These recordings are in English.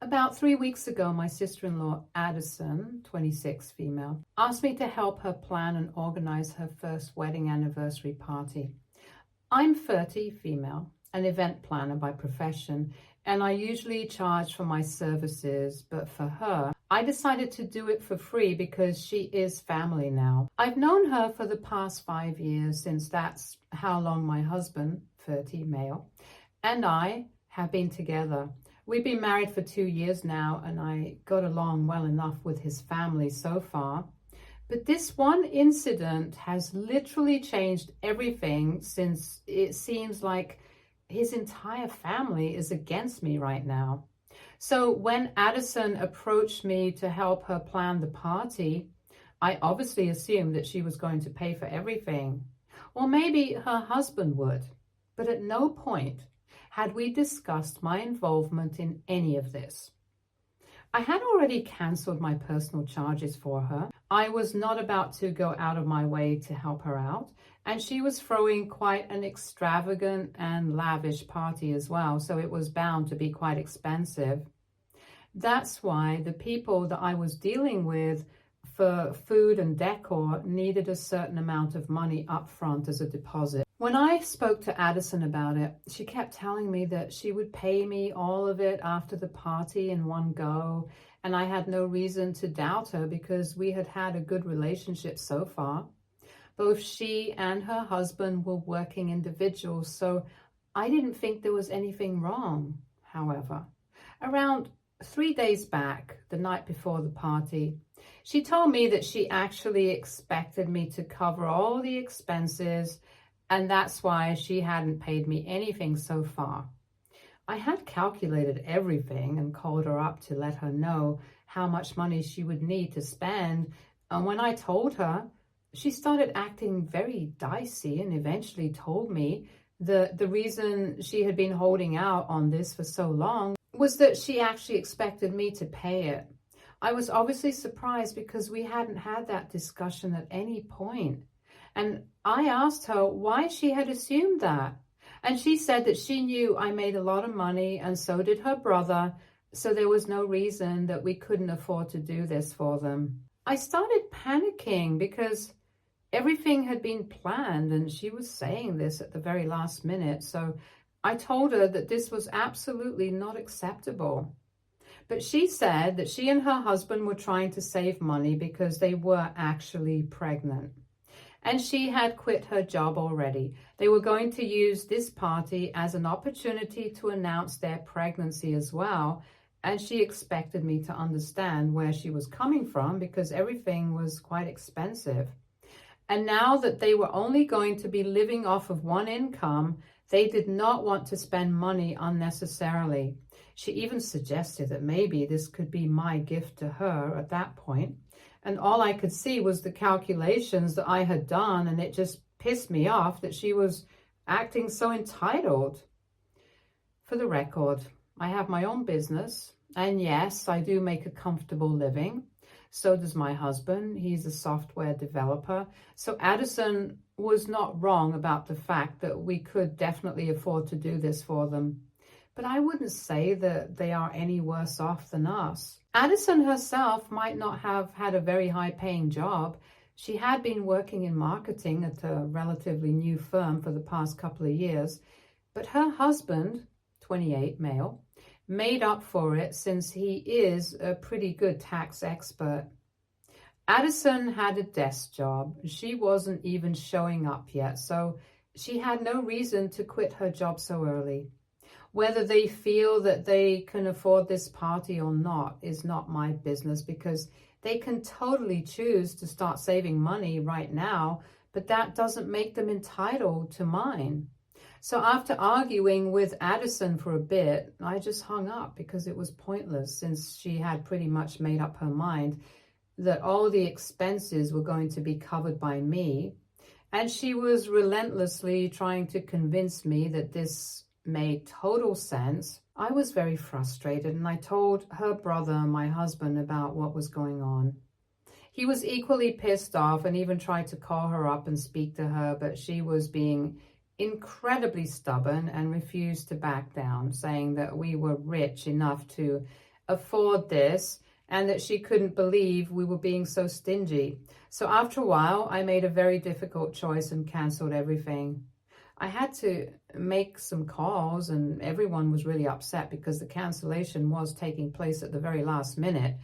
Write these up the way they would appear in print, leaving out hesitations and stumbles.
About 3 weeks ago, my sister-in-law, Addison, 26, female, asked me to help her plan and organize her first wedding anniversary party. I'm 30, female, an event planner by profession, and I usually charge for my services, but for her, I decided to do it for free because she is family now. I've known her for the past 5 years, since that's how long my husband, 30, male, and I have been together. We've been married for 2 years now, and I got along well enough with his family so far. But this one incident has literally changed everything, since it seems like his entire family is against me right now. So when Addison approached me to help her plan the party, I obviously assumed that she was going to pay for everything. Or maybe her husband would. But at no point had we discussed my involvement in any of this. I had already cancelled my personal charges for her. I was not about to go out of my way to help her out, and she was throwing quite an extravagant and lavish party as well, so it was bound to be quite expensive. That's why the people that I was dealing with for food and decor needed a certain amount of money up front as a deposit. When I spoke to Addison about it, she kept telling me that she would pay me all of it after the party in one go, and I had no reason to doubt her because we had had a good relationship so far. Both she and her husband were working individuals, so I didn't think there was anything wrong. However, around 3 days back, the night before the party, she told me that she actually expected me to cover all the expenses, and that's why she hadn't paid me anything so far. I had calculated everything and called her up to let her know how much money she would need to spend, and when I told her, she started acting very dicey and eventually told me that the reason she had been holding out on this for so long was that she actually expected me to pay it. I was obviously surprised because we hadn't had that discussion at any point. And I asked her why she had assumed that. And she said that she knew I made a lot of money and so did her brother, so there was no reason that we couldn't afford to do this for them. I started panicking because everything had been planned and she was saying this at the very last minute. So I told her that this was absolutely not acceptable. But she said that she and her husband were trying to save money because they were actually pregnant. And she had quit her job already. They were going to use this party as an opportunity to announce their pregnancy as well. And she expected me to understand where she was coming from because everything was quite expensive. And now that they were only going to be living off of one income, they did not want to spend money unnecessarily. She even suggested that maybe this could be my gift to her at that point. And all I could see was the calculations that I had done, and it just pissed me off that she was acting so entitled. For the record, I have my own business, and yes, I do make a comfortable living. So does my husband. He's a software developer. So Addison was not wrong about the fact that we could definitely afford to do this for them. But I wouldn't say that they are any worse off than us. Addison herself might not have had a very high-paying job. She had been working in marketing at a relatively new firm for the past couple of years. But her husband, 28, male, made up for it since he is a pretty good tax expert. Addison had a desk job. She wasn't even showing up yet, so she had no reason to quit her job so early. Whether they feel that they can afford this party or not is not my business, because they can totally choose to start saving money right now, but that doesn't make them entitled to mine. So after arguing with Addison for a bit, I just hung up because it was pointless, since she had pretty much made up her mind that all the expenses were going to be covered by me. And she was relentlessly trying to convince me that this made total sense. I was very frustrated, and I told her brother, my husband, about what was going on. He was equally pissed off and even tried to call her up and speak to her, but she was being incredibly stubborn and refused to back down, saying that we were rich enough to afford this and that she couldn't believe we were being so stingy. So after a while, I made a very difficult choice and canceled everything. I had to make some calls and everyone was really upset because the cancellation was taking place at the very last minute.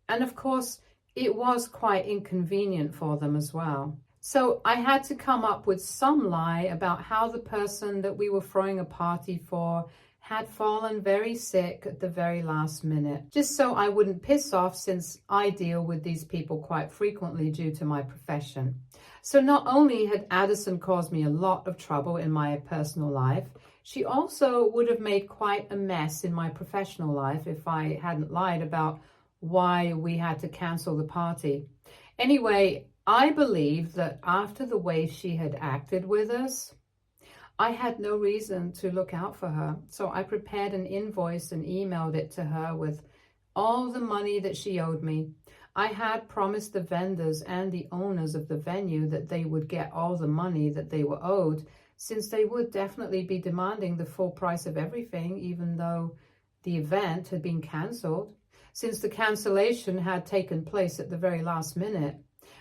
And of course, it was quite inconvenient for them as well. So I had to come up with some lie about how the person that we were throwing a party for had fallen very sick at the very last minute, just so I wouldn't piss off, since I deal with these people quite frequently due to my profession. So not only had Addison caused me a lot of trouble in my personal life, she also would have made quite a mess in my professional life if I hadn't lied about why we had to cancel the party. Anyway, I believe that after the way she had acted with us, I had no reason to look out for her. So I prepared an invoice and emailed it to her with all the money that she owed me. I had promised the vendors and the owners of the venue that they would get all the money that they were owed, since they would definitely be demanding the full price of everything, even though the event had been cancelled, since the cancellation had taken place at the very last minute.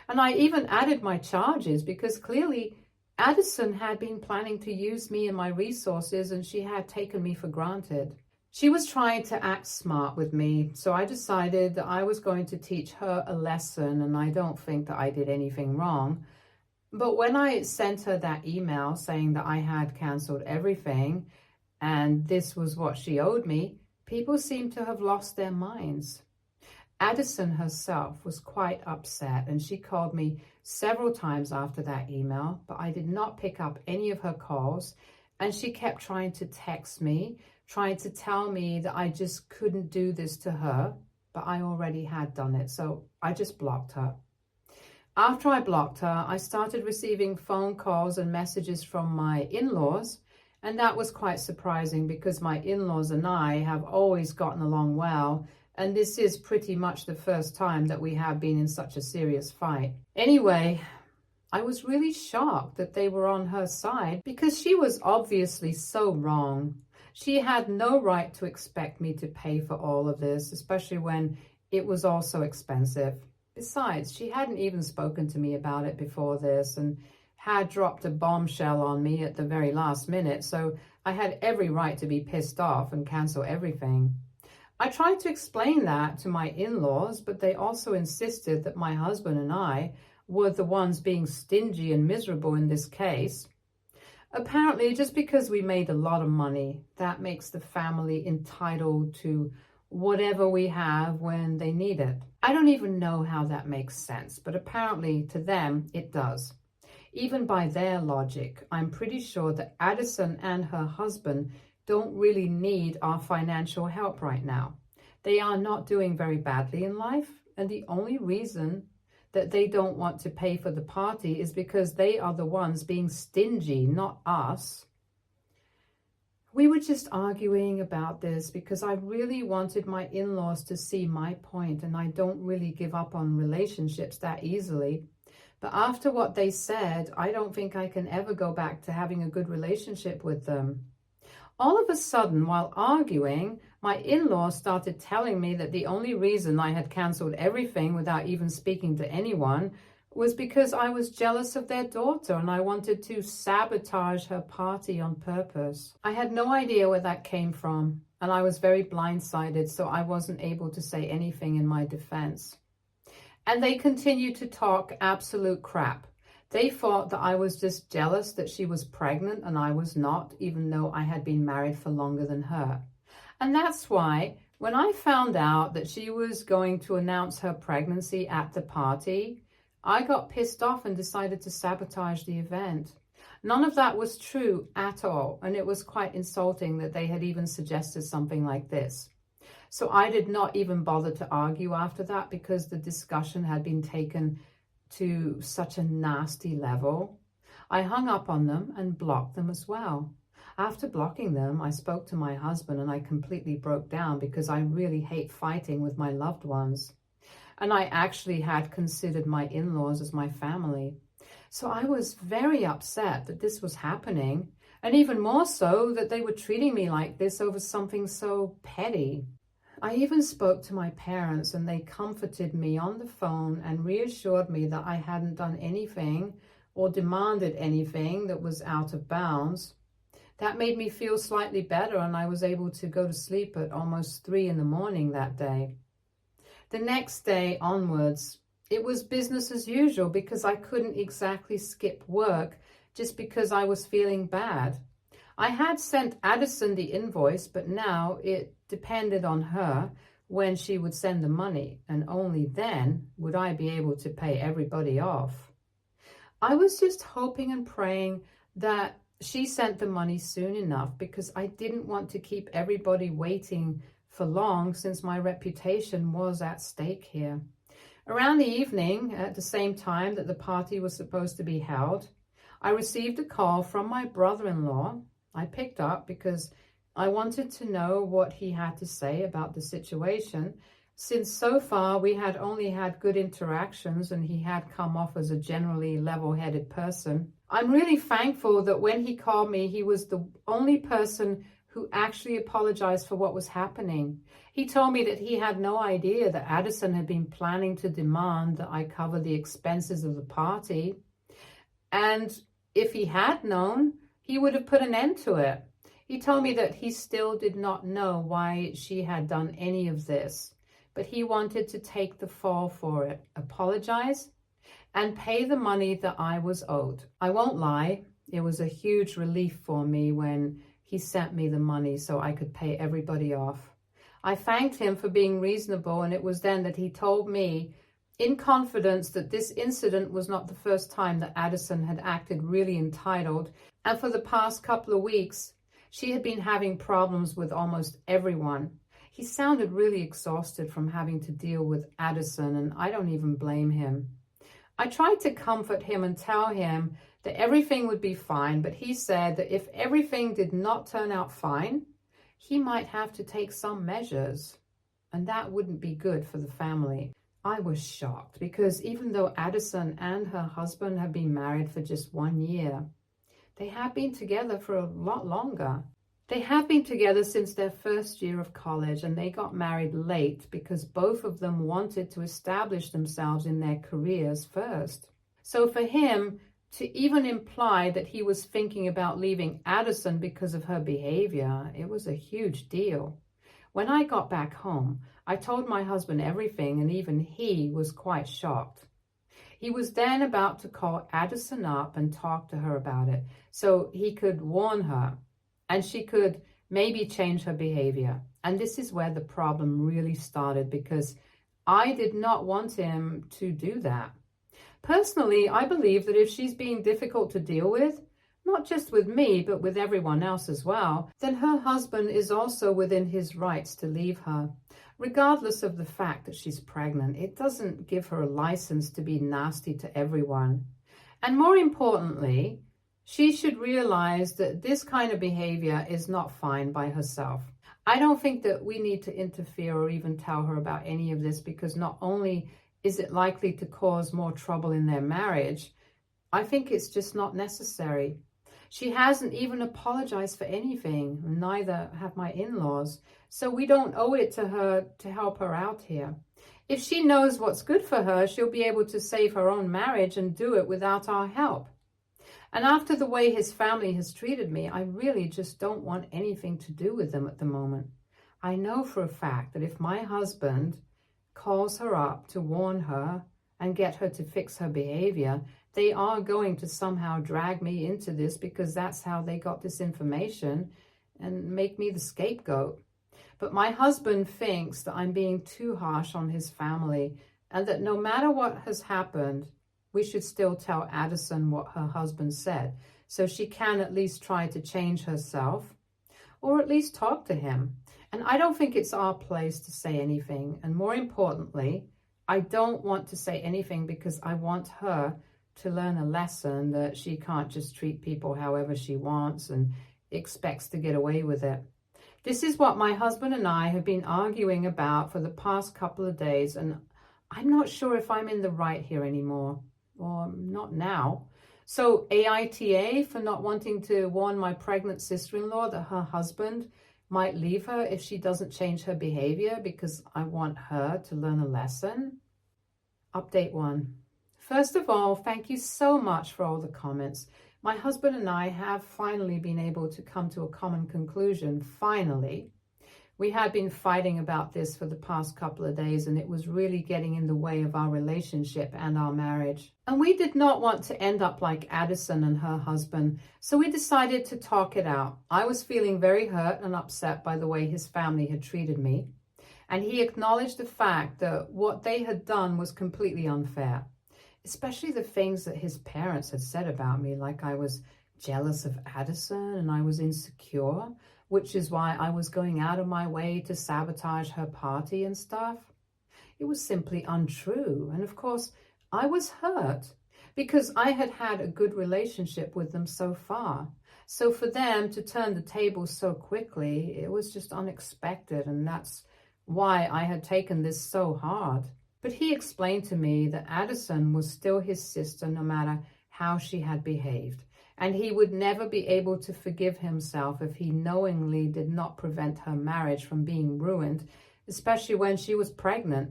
And I even added my charges because clearly Addison had been planning to use me and my resources, and she had taken me for granted. She was trying to act smart with me, so I decided that I was going to teach her a lesson, and I don't think that I did anything wrong. But when I sent her that email saying that I had cancelled everything and this was what she owed me, people seemed to have lost their minds. Addison herself was quite upset, and she called me several times after that email, but I did not pick up any of her calls, and she kept trying to text me, trying to tell me that I just couldn't do this to her, but I already had done it, so I just blocked her. After I blocked her, I started receiving phone calls and messages from my in-laws, and that was quite surprising because my in-laws and I have always gotten along well, and this is pretty much the first time that we have been in such a serious fight. Anyway, I was really shocked that they were on her side because she was obviously so wrong. She had no right to expect me to pay for all of this, especially when it was all so expensive. Besides, she hadn't even spoken to me about it before this and had dropped a bombshell on me at the very last minute, so I had every right to be pissed off and cancel everything. I tried to explain that to my in-laws, but they also insisted that my husband and I were the ones being stingy and miserable in this case. Apparently, just because we made a lot of money, that makes the family entitled to whatever we have when they need it. I don't even know how that makes sense, but apparently to them it does. Even by their logic, I'm pretty sure that Addison and her husband don't really need our financial help right now. They are not doing very badly in life, and the only reason that they don't want to pay for the party is because they are the ones being stingy, not us. We were just arguing about this because I really wanted my in-laws to see my point, and I don't really give up on relationships that easily. But after what they said, I don't think I can ever go back to having a good relationship with them. All of a sudden, while arguing, my in-laws started telling me that the only reason I had cancelled everything without even speaking to anyone was because I was jealous of their daughter and I wanted to sabotage her party on purpose. I had no idea where that came from, and I was very blindsided, so I wasn't able to say anything in my defense. And they continued to talk absolute crap. They thought that I was just jealous that she was pregnant and I was not, even though I had been married for longer than her. And that's why when I found out that she was going to announce her pregnancy at the party, I got pissed off and decided to sabotage the event. None of that was true at all, and it was quite insulting that they had even suggested something like this. So I did not even bother to argue after that because the discussion had been taken to such a nasty level. I hung up on them and blocked them as well. After blocking them, I spoke to my husband and I completely broke down because I really hate fighting with my loved ones. And I actually had considered my in-laws as my family. So I was very upset that this was happening, and even more so that they were treating me like this over something so petty. I even spoke to my parents and they comforted me on the phone and reassured me that I hadn't done anything or demanded anything that was out of bounds. That made me feel slightly better, and I was able to go to sleep at almost 3 in the morning that day. The next day onwards, it was business as usual because I couldn't exactly skip work just because I was feeling bad. I had sent Addison the invoice, but now it depended on her when she would send the money, and only then would I be able to pay everybody off. I was just hoping and praying that she sent the money soon enough because I didn't want to keep everybody waiting for long since my reputation was at stake here. Around the evening, at the same time that the party was supposed to be held, I received a call from my brother-in-law. I picked up because I wanted to know what he had to say about the situation, since so far we had only had good interactions and he had come off as a generally level-headed person. I'm really thankful that when he called me, he was the only person who actually apologized for what was happening. He told me that he had no idea that Addison had been planning to demand that I cover the expenses of the party. And if he had known, he would have put an end to it. He told me that he still did not know why she had done any of this, but he wanted to take the fall for it, apologize, and pay the money that I was owed. I won't lie, it was a huge relief for me when he sent me the money so I could pay everybody off. I thanked him for being reasonable, and it was then that he told me in confidence that this incident was not the first time that Addison had acted really entitled, and for the past couple of weeks, she had been having problems with almost everyone. He sounded really exhausted from having to deal with Addison, and I don't even blame him. I tried to comfort him and tell him that everything would be fine, but he said that if everything did not turn out fine, he might have to take some measures, and that wouldn't be good for the family. I was shocked because even though Addison and her husband have been married for just 1 year, they have been together for a lot longer. They have been together since their first year of college, and they got married late because both of them wanted to establish themselves in their careers first. So for him to even imply that he was thinking about leaving Addison because of her behavior, it was a huge deal. When I got back home, I told my husband everything, and even he was quite shocked. He was then about to call Addison up and talk to her about it so he could warn her and she could maybe change her behavior. And this is where the problem really started because I did not want him to do that. Personally, I believe that if she's being difficult to deal with, not just with me, but with everyone else as well, then her husband is also within his rights to leave her. Regardless of the fact that she's pregnant, it doesn't give her a license to be nasty to everyone. And more importantly, she should realize that this kind of behavior is not fine by herself. I don't think that we need to interfere or even tell her about any of this because not only is it likely to cause more trouble in their marriage, I think it's just not necessary. She hasn't even apologized for anything, neither have my in-laws, so we don't owe it to her to help her out here. If she knows what's good for her, she'll be able to save her own marriage and do it without our help. And after the way his family has treated me, I really just don't want anything to do with them at the moment. I know for a fact that if my husband calls her up to warn her and get her to fix her behavior, they are going to somehow drag me into this because that's how they got this information and make me the scapegoat. But my husband thinks that I'm being too harsh on his family and that no matter what has happened, we should still tell Addison what her husband said so she can at least try to change herself or at least talk to him. And I don't think it's our place to say anything. And more importantly, I don't want to say anything because I want her to learn a lesson that she can't just treat people however she wants and expects to get away with it. This is what my husband and I have been arguing about for the past couple of days, and I'm not sure if I'm in the right here anymore, or not now. So AITA for not wanting to warn my pregnant sister-in-law that her husband might leave her if she doesn't change her behavior because I want her to learn a lesson. Update 1. First of all, thank you so much for all the comments. My husband and I have finally been able to come to a common conclusion, finally. We had been fighting about this for the past couple of days, and it was really getting in the way of our relationship and our marriage. And we did not want to end up like Addison and her husband, so we decided to talk it out. I was feeling very hurt and upset by the way his family had treated me, and he acknowledged the fact that what they had done was completely unfair, especially the things that his parents had said about me, like I was jealous of Addison and I was insecure, which is why I was going out of my way to sabotage her party and stuff. It was simply untrue. And of course, I was hurt because I had had a good relationship with them so far. So for them to turn the tables so quickly, it was just unexpected. And that's why I had taken this so hard. But he explained to me that Addison was still his sister no matter how she had behaved. And he would never be able to forgive himself if he knowingly did not prevent her marriage from being ruined, especially when she was pregnant.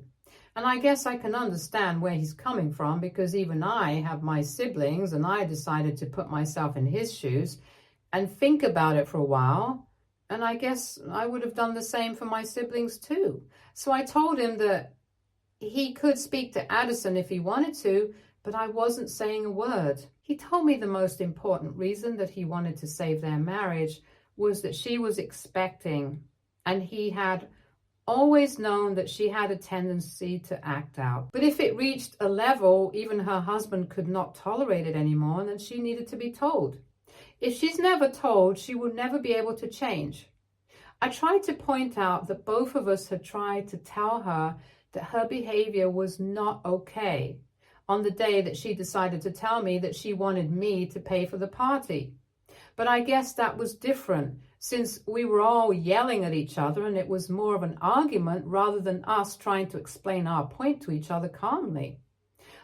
And I guess I can understand where he's coming from, because even I have my siblings, and I decided to put myself in his shoes and think about it for a while. And I guess I would have done the same for my siblings too. So I told him that he could speak to Addison if he wanted to, but I wasn't saying a word. He told me the most important reason that he wanted to save their marriage was that she was expecting, and he had always known that she had a tendency to act out. But if it reached a level even her husband could not tolerate it anymore, then she needed to be told. If she's never told, she will never be able to change. I tried to point out that both of us had tried to tell her that her behavior was not okay on the day that she decided to tell me that she wanted me to pay for the party. But I guess that was different, since we were all yelling at each other and it was more of an argument rather than us trying to explain our point to each other calmly.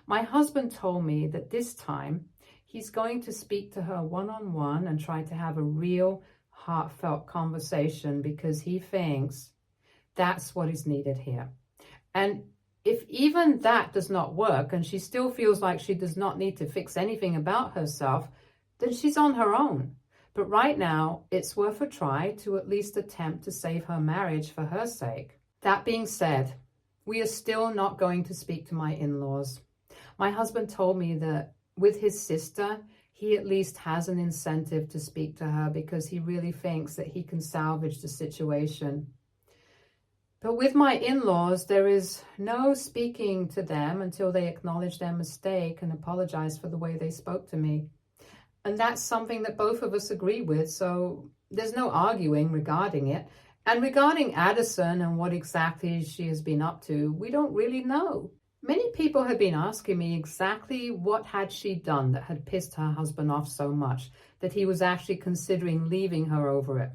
My husband told me that this time he's going to speak to her one-on-one and try to have a real heartfelt conversation, because he thinks that's what is needed here. And if even that does not work and she still feels like she does not need to fix anything about herself, then she's on her own. But right now, it's worth a try to at least attempt to save her marriage for her sake. That being said, we are still not going to speak to my in-laws. My husband told me that with his sister, he at least has an incentive to speak to her because he really thinks that he can salvage the situation. But with my in-laws, there is no speaking to them until they acknowledge their mistake and apologize for the way they spoke to me. And that's something that both of us agree with, so there's no arguing regarding it. And regarding Addison and what exactly she has been up to, we don't really know. Many people have been asking me exactly what had she done that had pissed her husband off so much that he was actually considering leaving her over it.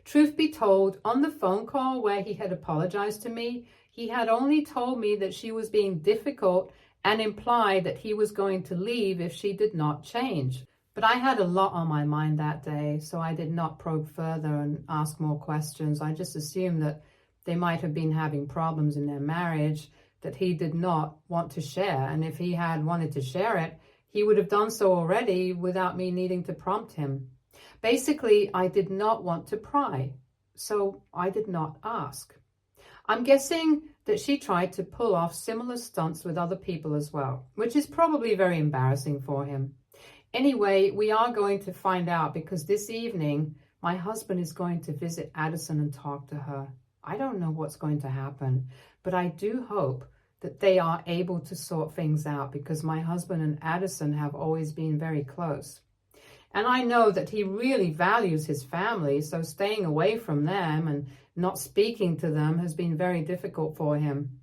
Truth be told, on the phone call where he had apologized to me, he had only told me that she was being difficult and implied that he was going to leave if she did not change. But I had a lot on my mind that day, so I did not probe further and ask more questions. I just assumed that they might have been having problems in their marriage that he did not want to share. And if he had wanted to share it, he would have done so already without me needing to prompt him. Basically, I did not want to pry, so I did not ask. I'm guessing that she tried to pull off similar stunts with other people as well, which is probably very embarrassing for him. Anyway, we are going to find out, because this evening, my husband is going to visit Addison and talk to her. I don't know what's going to happen, but I do hope that they are able to sort things out, because my husband and Addison have always been very close. And I know that he really values his family, so staying away from them and not speaking to them has been very difficult for him.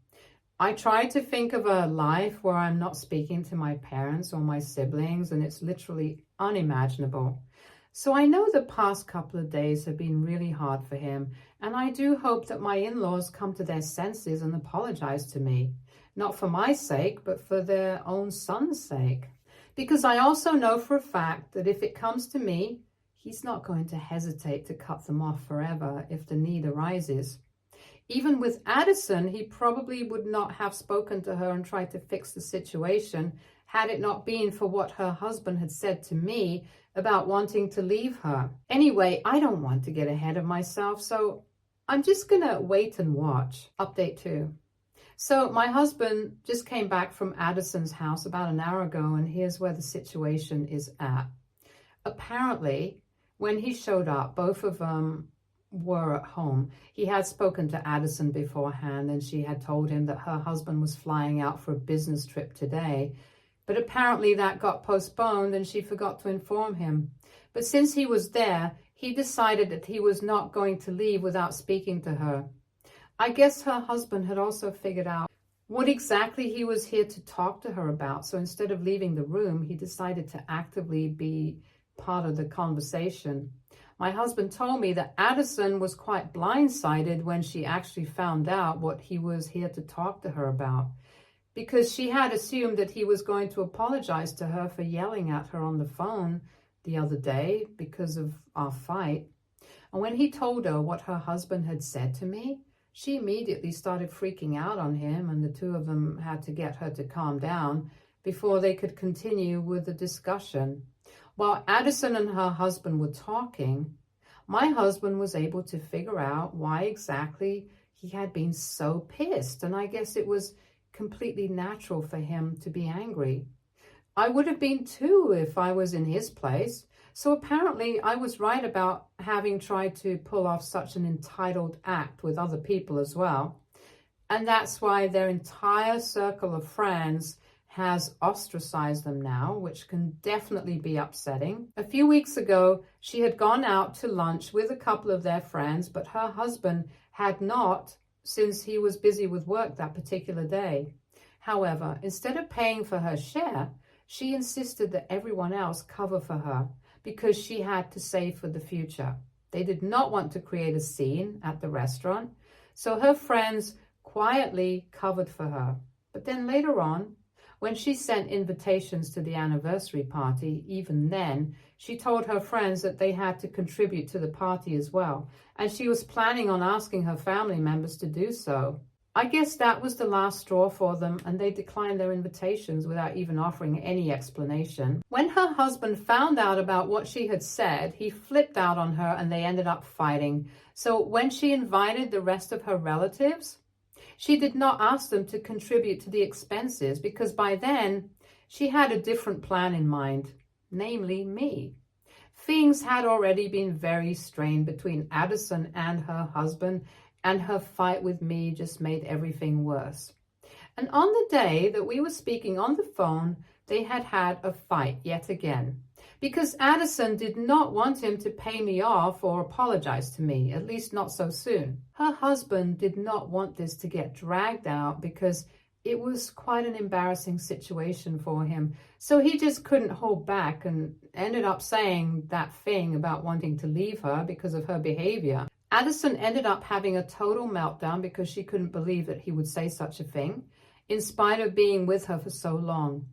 I try to think of a life where I'm not speaking to my parents or my siblings, and it's literally unimaginable. So I know the past couple of days have been really hard for him, and I do hope that my in-laws come to their senses and apologize to me, not for my sake, but for their own son's sake. Because I also know for a fact that if it comes to me, he's not going to hesitate to cut them off forever if the need arises. Even with Addison, he probably would not have spoken to her and tried to fix the situation had it not been for what her husband had said to me about wanting to leave her. Anyway, I don't want to get ahead of myself, so I'm just gonna wait and watch. Update 2. So my husband just came back from Addison's house about an hour ago, and here's where the situation is at. Apparently, when he showed up, both of them were at home. He had spoken to Addison beforehand, and she had told him that her husband was flying out for a business trip today. But apparently that got postponed and she forgot to inform him. But since he was there, he decided that he was not going to leave without speaking to her. I guess her husband had also figured out what exactly he was here to talk to her about. So instead of leaving the room, he decided to actively be part of the conversation. My husband told me that Addison was quite blindsided when she actually found out what he was here to talk to her about, because she had assumed that he was going to apologize to her for yelling at her on the phone the other day because of our fight. And when he told her what her husband had said to me, she immediately started freaking out on him, and the two of them had to get her to calm down before they could continue with the discussion. While Addison and her husband were talking, my husband was able to figure out why exactly he had been so pissed, and I guess it was completely natural for him to be angry. I would have been too if I was in his place. So apparently I was right about having tried to pull off such an entitled act with other people as well. And that's why their entire circle of friends has ostracized them now, which can definitely be upsetting. A few weeks ago, she had gone out to lunch with a couple of their friends, but her husband had not, since he was busy with work that particular day. However, instead of paying for her share, she insisted that everyone else cover for her because she had to save for the future. They did not want to create a scene at the restaurant, so her friends quietly covered for her. But then later on, when she sent invitations to the anniversary party, even then, she told her friends that they had to contribute to the party as well, and she was planning on asking her family members to do so. I guess that was the last straw for them, and they declined their invitations without even offering any explanation. When her husband found out about what she had said, he flipped out on her and they ended up fighting. So when she invited the rest of her relatives, she did not ask them to contribute to the expenses because by then she had a different plan in mind, namely me. Things had already been very strained between Addison and her husband, and her fight with me just made everything worse. And on the day that we were speaking on the phone, they had had a fight yet again, because Addison did not want him to pay me off or apologize to me, at least not so soon. Her husband did not want this to get dragged out because it was quite an embarrassing situation for him. So he just couldn't hold back and ended up saying that thing about wanting to leave her because of her behavior. Addison ended up having a total meltdown because she couldn't believe that he would say such a thing, in spite of being with her for so long.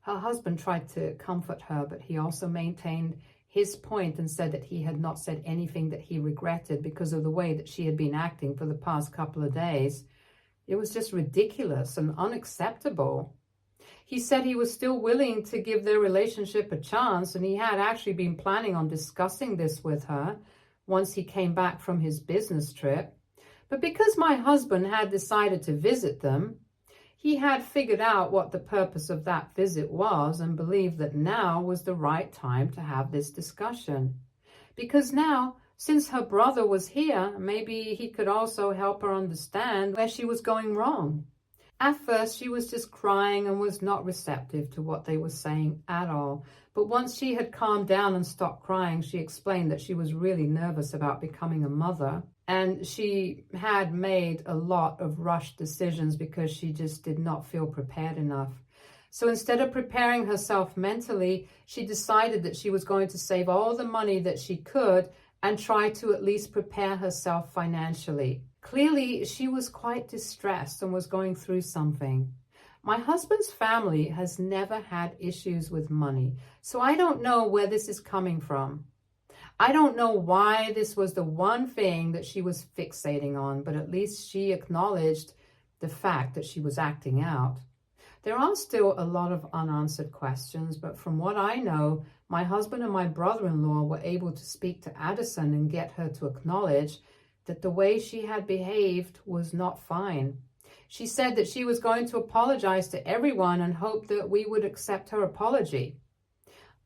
Her husband tried to comfort her, but he also maintained his point and said that he had not said anything that he regretted because of the way that she had been acting for the past couple of days. It was just ridiculous and unacceptable. He said he was still willing to give their relationship a chance, and he had actually been planning on discussing this with her once he came back from his business trip. But because my husband had decided to visit them, he had figured out what the purpose of that visit was and believed that now was the right time to have this discussion. Because now, since her brother was here, maybe he could also help her understand where she was going wrong. At first, she was just crying and was not receptive to what they were saying at all. But once she had calmed down and stopped crying, she explained that she was really nervous about becoming a mother. And she had made a lot of rushed decisions because she just did not feel prepared enough. So instead of preparing herself mentally, she decided that she was going to save all the money that she could and try to at least prepare herself financially. Clearly, she was quite distressed and was going through something. My husband's family has never had issues with money, so I don't know where this is coming from. I don't know why this was the one thing that she was fixating on, but at least she acknowledged the fact that she was acting out. There are still a lot of unanswered questions, but from what I know, my husband and my brother-in-law were able to speak to Addison and get her to acknowledge that the way she had behaved was not fine. She said that she was going to apologize to everyone and hoped that we would accept her apology.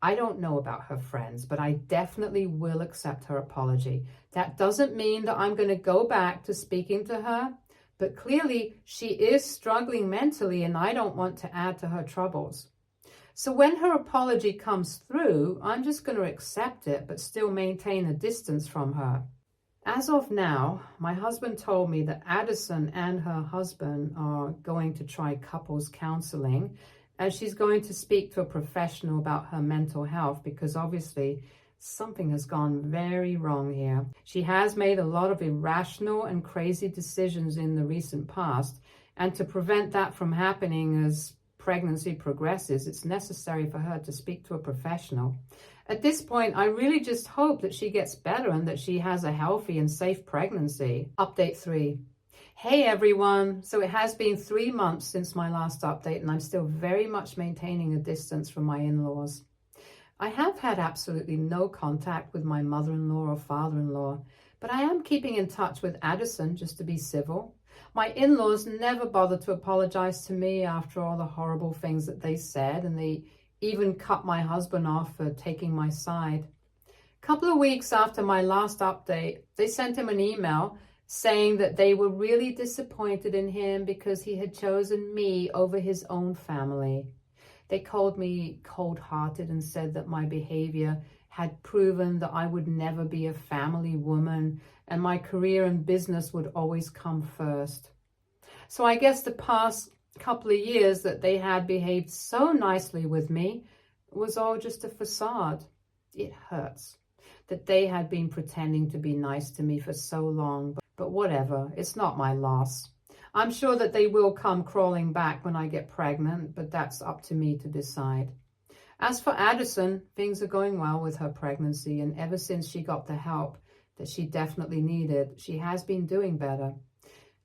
I don't know about her friends, but I definitely will accept her apology. That doesn't mean that I'm going to go back to speaking to her, but clearly she is struggling mentally and I don't want to add to her troubles. So when her apology comes through, I'm just going to accept it, but still maintain a distance from her. As of now, my husband told me that Addison and her husband are going to try couples counseling, and she's going to speak to a professional about her mental health because obviously something has gone very wrong here. She has made a lot of irrational and crazy decisions in the recent past, and to prevent that from happening as pregnancy progresses, it's necessary for her to speak to a professional. At this point, I really just hope that she gets better and that she has a healthy and safe pregnancy. Update 3. Hey everyone! So it has been 3 months since my last update and I'm still very much maintaining a distance from my in-laws. I have had absolutely no contact with my mother-in-law or father-in-law, but I am keeping in touch with Addison just to be civil. My in-laws never bothered to apologize to me after all the horrible things that they said, and they even cut my husband off for taking my side. A couple of weeks after my last update, they sent him an email saying that they were really disappointed in him because he had chosen me over his own family. They called me cold-hearted and said that my behavior had proven that I would never be a family woman and my career and business would always come first. So I guess the past couple of years that they had behaved so nicely with me was all just a facade. It hurts that they had been pretending to be nice to me for so long, but whatever, it's not my loss. I'm sure that they will come crawling back when I get pregnant, but that's up to me to decide. As for Addison, things are going well with her pregnancy, and ever since she got the help that she definitely needed, she has been doing better.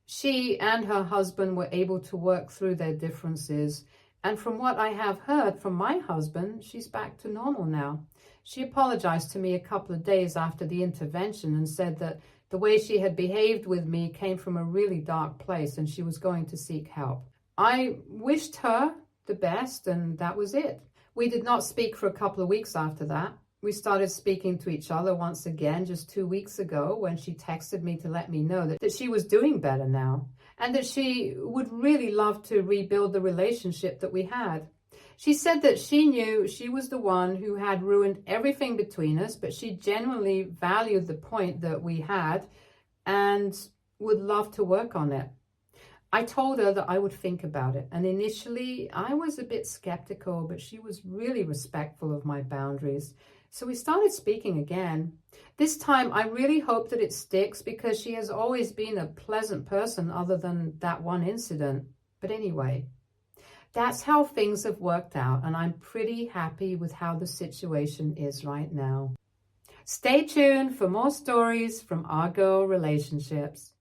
She and her husband were able to work through their differences, and from what I have heard from my husband, she's back to normal now. She apologized to me a couple of days after the intervention and said that the way she had behaved with me came from a really dark place and she was going to seek help. I wished her the best and that was it. We did not speak for a couple of weeks after that. We started speaking to each other once again just 2 weeks ago when she texted me to let me know that she was doing better now and that she would really love to rebuild the relationship that we had. She said that she knew she was the one who had ruined everything between us, but she genuinely valued the point that we had and would love to work on it. I told her that I would think about it, and initially I was a bit skeptical, but she was really respectful of my boundaries. So we started speaking again. This time I really hope that it sticks because she has always been a pleasant person other than that one incident. But anyway, that's how things have worked out, and I'm pretty happy with how the situation is right now. Stay tuned for more stories from our girl relationships.